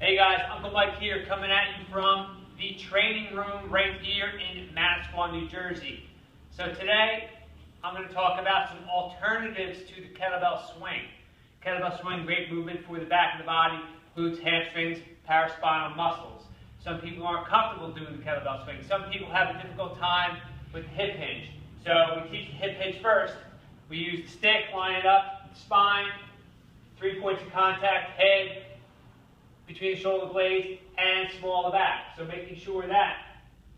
Hey guys, Uncle Mike here coming at you from the training room right here in Manasquan, New Jersey. So today, I'm going to talk about some alternatives to the kettlebell swing. Kettlebell swing, great movement for the back of the body, glutes, hamstrings, paraspinal muscles. Some people aren't comfortable doing the kettlebell swing. Some people have a difficult time with the hip hinge. So we teach the hip hinge first. We use the stick, line it up, the spine, 3 points of contact, head, between the shoulder blades, and small of the back. So making sure that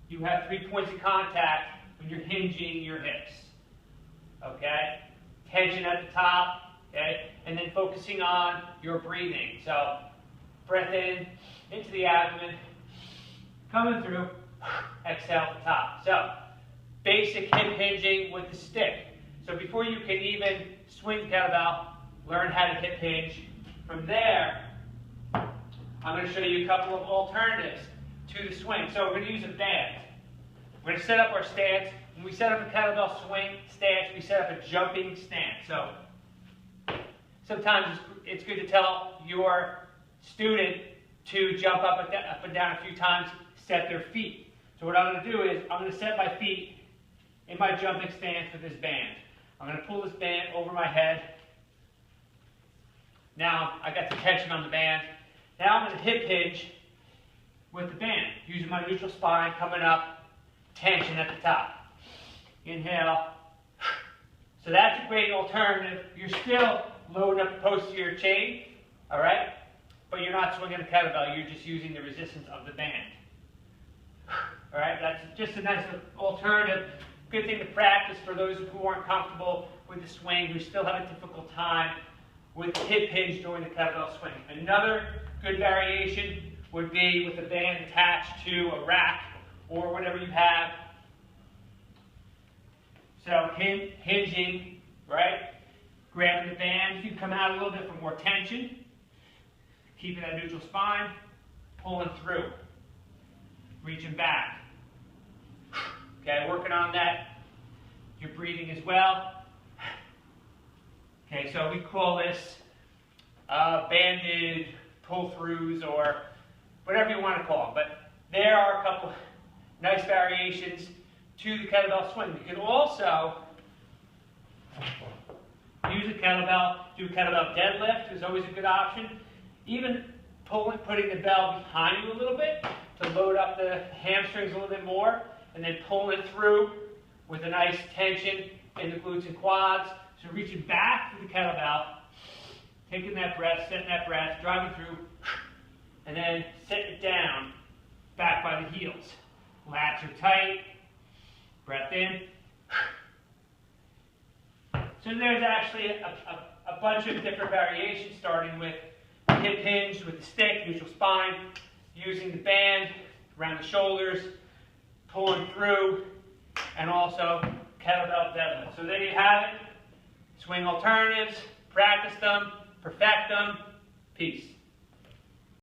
you have 3 points of contact when you're hinging your hips. Okay? Tension at the top, okay? And then focusing on your breathing. So breath in, into the abdomen, coming through, exhale at the top. So basic hip hinging with the stick. So before you can even swing the kettlebell, learn how to hip hinge. From there, I'm going to show you a couple of alternatives to the swing. So we're going to use a band. We're going to set up our stance. When we set up a kettlebell swing stance, we set up a jumping stance. So sometimes it's good to tell your student to jump up and down a few times, set their feet. So what I'm going to do is I'm going to set my feet in my jumping stance with this band. I'm going to pull this band over my head. Now I got the tension on the band. Now I'm going to hip hinge with the band, using my neutral spine, coming up, tension at the top. Inhale. So that's a great alternative. You're still loading up the posterior chain, all right? But you're not swinging a kettlebell. You're just using the resistance of the band. All right, that's just a nice alternative. Good thing to practice for those who aren't comfortable with the swing, who still have a difficult time with hip hinge during the kettlebell swing. Another good variation would be with the band attached to a rack or whatever you have. So hinging, right? Grabbing the band, you can come out a little bit for more tension. Keeping that neutral spine, pulling through. Reaching back. Okay, working on that. Your breathing as well. Okay, so we call this banded pull-throughs or whatever you want to call them. But there are a couple nice variations to the kettlebell swing. You can also use a kettlebell, do a kettlebell deadlift is always a good option. Even putting the bell behind you a little bit to load up the hamstrings a little bit more, and then pulling it through with a nice tension in the glutes and quads. So reaching back to the kettlebell, taking that breath, setting that breath, driving through, and then setting it down, back by the heels. Lats are tight, breath in. So there's actually a bunch of different variations, starting with hip hinge with the stick, neutral spine, using the band around the shoulders, pulling through, and also kettlebell deadlift. So there you have it. Swing alternatives, practice them, perfect them. Peace.